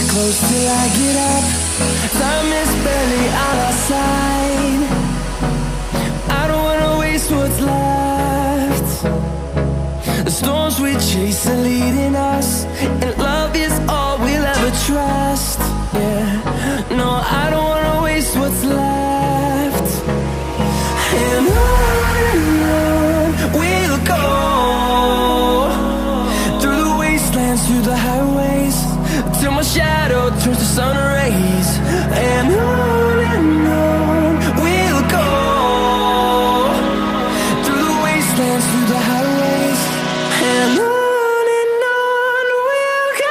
Close till I get up. Time is barely on our side. I don't wanna waste what's left. The storms we chase are leading us, and love is all we'll ever trust. Yeah, no, I don't wanna waste what's left. And on we'll go, through the wastelands, through the highways, till my shadow turns to sun rays. And on we'll go, through the wastelands, through the highways, and on we'll go.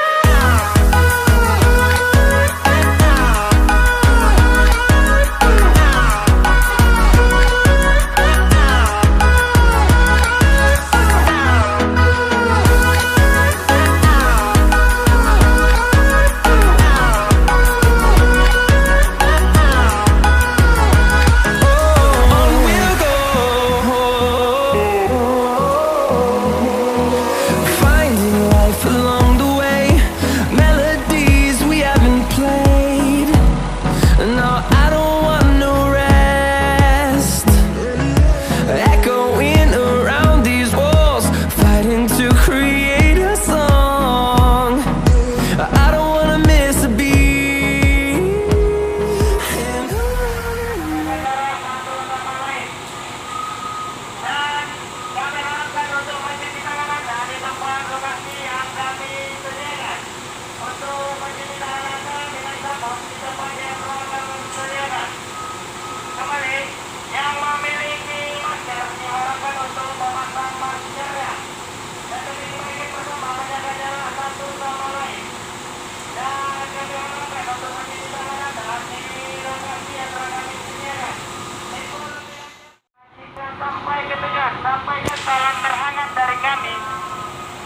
Sampaikan salam terhangat dari kami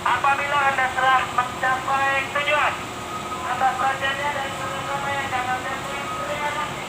apabila Anda telah mencapai tujuan. Atas perhatiannya dan sama-sama yang dalam terima kasih.